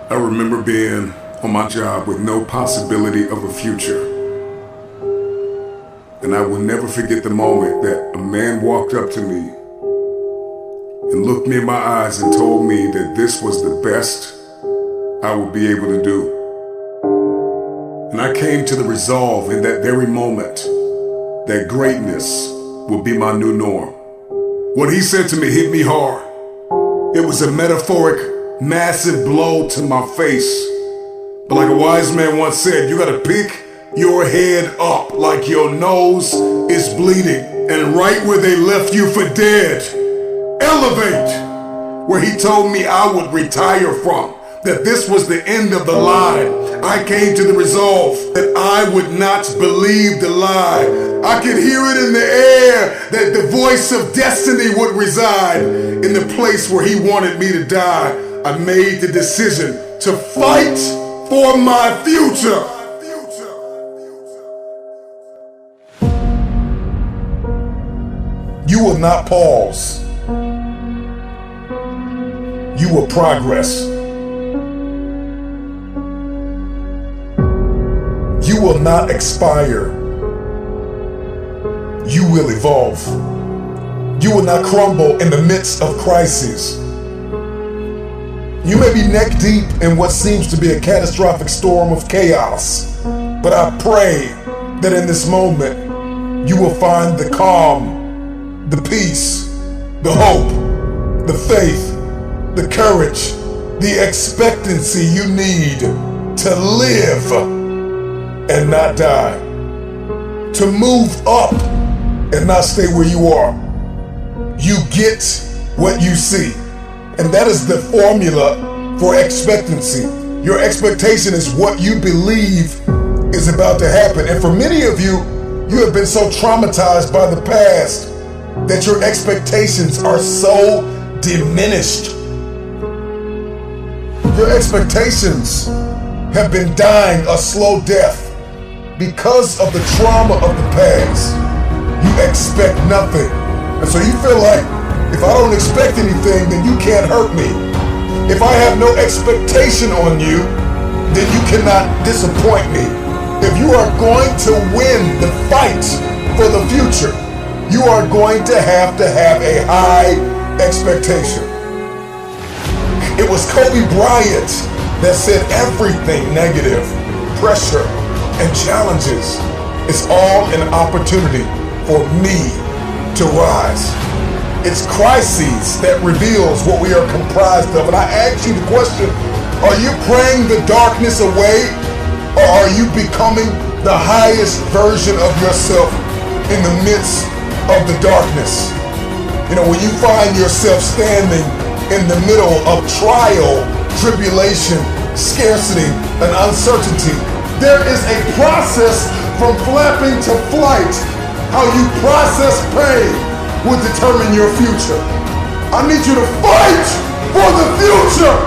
I remember being on my job with no possibility of a future. And I will never forget the moment that a man walked up to me and looked me in my eyes and told me that this was the best I would be able to do. And I came to the resolve in that very moment that greatness would be my new norm. What he said to me hit me hard. It was a metaphoric, massive blow to my face. But like a wise man once said, you gotta pick your head up like your nose is bleeding. And right where they left you for dead, elevate. Where he told me I would retire from, that this was the end of the line. I came to the resolve that I would not believe the lie. I could hear it in the air that the voice of destiny would reside in the place where he wanted me to die. I made the decision to fight for my future. You will not pause. You will progress. You will not expire. You will evolve. You will not crumble in the midst of crises. You may be neck deep in what seems to be a catastrophic storm of chaos, but I pray that in this moment you will find the calm, the peace, the hope, the faith, the courage, the expectancy you need to live and not die, to move up and not stay where you are. You get what you see, and that is the formula for expectancy. Your expectation is what you believe is about to happen, and for many of you, you have been so traumatized by the past that your expectations are so diminished. Your expectations have been dying a slow death because of the trauma of the past. You expect nothing. And so you feel like, if I don't expect anything, then you can't hurt me. If I have no expectation on you, then you cannot disappoint me. If you are going to win the fight for the future, you are going to have a high expectation. It was Kobe Bryant that said everything negative, pressure, and challenges is all an opportunity for me to rise. It's crises that reveals what we are comprised of. And I ask you the question, are you praying the darkness away, or are you becoming the highest version of yourself in the midst of the darkness? You know, when you find yourself standing in the middle of trial, tribulation, scarcity, and uncertainty, there is a process from flapping to flight. How you process pain will determine your future. I need you to fight for the future.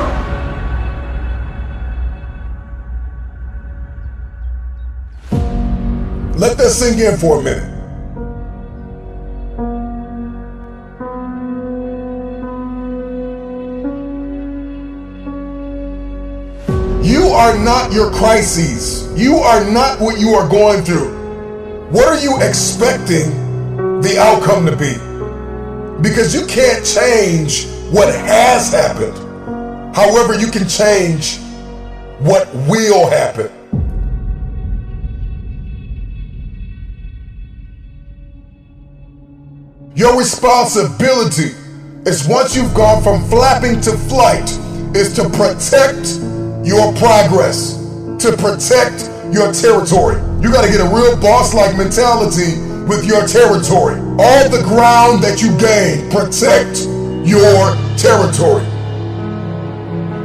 Let that sink in for a minute. You are not your crises. You are not what you are going through. What are you expecting the outcome to be? Because you can't change what has happened. However, you can change what will happen. Your responsibility is, once you've gone from flapping to flight, is to protect your progress, to protect your territory. You gotta get a real boss-like mentality with your territory. All the ground that you gain, protect your territory.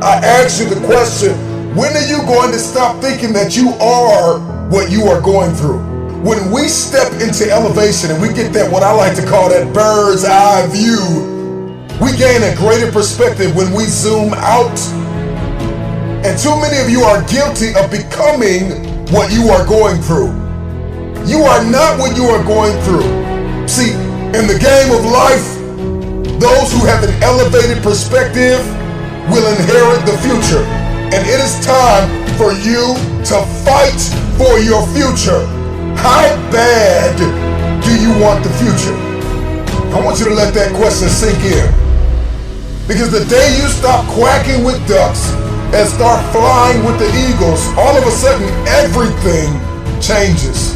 I ask you the question, when are you going to stop thinking that you are what you are going through? When we step into elevation and we get that, what I like to call that bird's eye view, we gain a greater perspective when we zoom out. And too many of you are guilty of becoming what you are going through. You are not what you are going through. See, in the game of life, those who have an elevated perspective will inherit the future. and it is time for you to fight for your future. How bad do you want the future? I want you to let that question sink in. Because the day you stop quacking with ducks and start flying with the eagles, all of a sudden everything changes.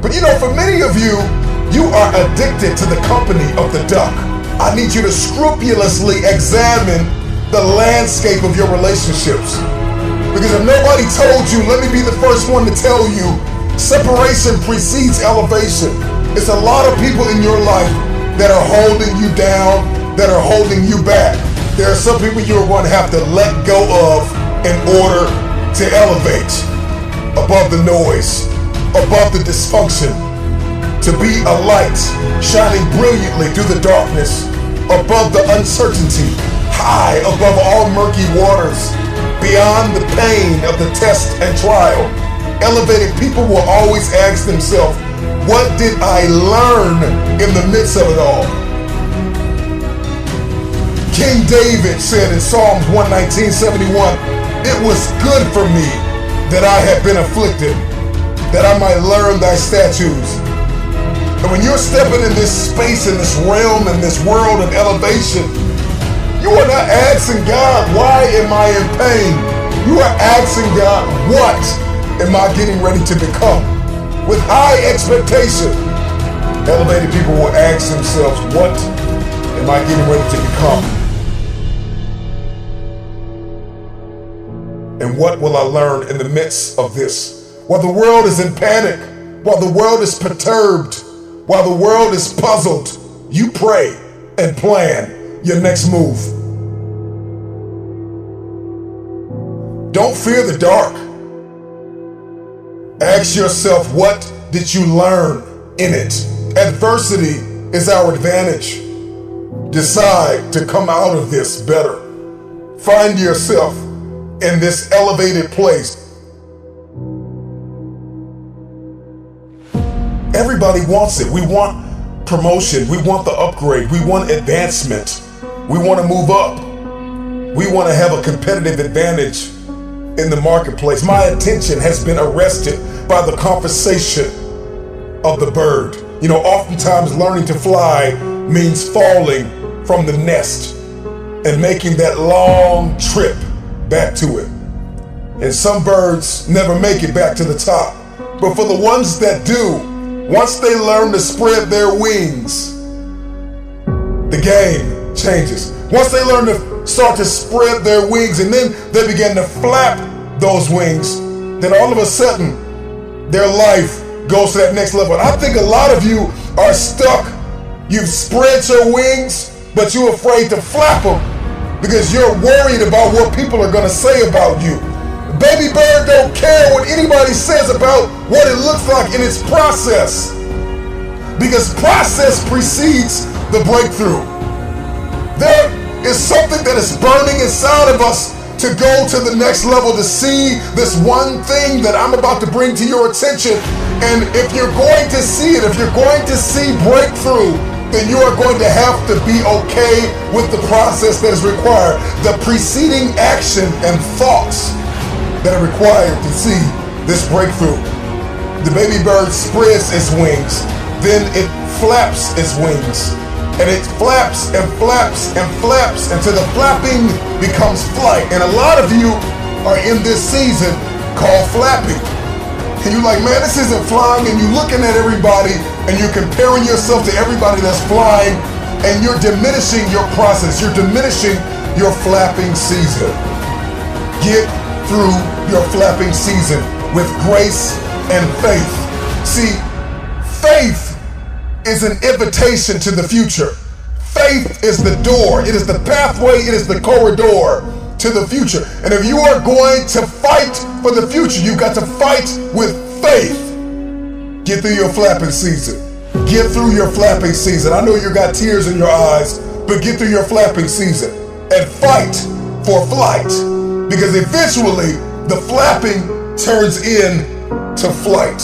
But you know, for many of you, you are addicted to the company of the duck. I need you to scrupulously examine the landscape of your relationships. Because if nobody told you, let me be the first one to tell you, separation precedes elevation. It's a lot of people in your life that are holding you down, that are holding you back. There are some people you're going to have to let go of in order to elevate above the noise, above the dysfunction, to be a light shining brilliantly through the darkness, above the uncertainty, high above all murky waters, beyond the pain of the test and trial. Elevated people will always ask themselves, what did I learn in the midst of it all? King David said in Psalms 119:71, it was good for me that I had been afflicted, that I might learn thy statutes. And when you're stepping in this space, in this realm, in this world of elevation, you are not asking God, why am I in pain? You are asking God, what am I getting ready to become? With high expectation, elevated people will ask themselves, what am I getting ready to become? And what will I learn in the midst of this? While the world is in panic, while the world is perturbed, while the world is puzzled, you pray and plan your next move. Don't fear the dark. Ask yourself, what did you learn in it? Adversity is our advantage. Decide to come out of this better. Find yourself in this elevated place. Everybody wants it. We want promotion. We want the upgrade. We want advancement. We want to move up. We want to have a competitive advantage in the marketplace. My attention has been arrested by the conversation of the bird. You know, oftentimes learning to fly means falling from the nest and making that long trip back to it. And some birds never make it back to the top. But for the ones that do, once they learn to spread their wings, the game changes. Once they learn to start to spread their wings and then they begin to flap those wings, then all of a sudden their life goes to that next level. And I think a lot of you are stuck. You've spread your wings, but you're afraid to flap them because you're worried about what people are going to say about you. Baby bird don't care what anybody says about what it looks like in its process, because process precedes the breakthrough. There is something that is burning inside of us to go to the next level, to see this one thing that I'm about to bring to your attention. And if you're going to see it, if you're going to see breakthrough, then you are going to have to be okay with the process that is required, the preceding action and thoughts that are required to see this breakthrough. The baby bird spreads its wings, then it flaps its wings, and it flaps and flaps and flaps until the flapping becomes flight. And a lot of you are in this season called flapping. And you're like, man, this isn't flying, and you're looking at everybody and you're comparing yourself to everybody that's flying, and you're diminishing your process, you're diminishing your flapping season. Get through your flapping season with grace and faith. See, faith is an invitation to the future. Faith is the door, it is the pathway, it is the corridor to the future. And if you are going to fight for the future, you've got to fight with faith. Get through your flapping season. Get through your flapping season. I know you got tears in your eyes, but get through your flapping season and fight for flight. Because eventually the flapping turns into flight.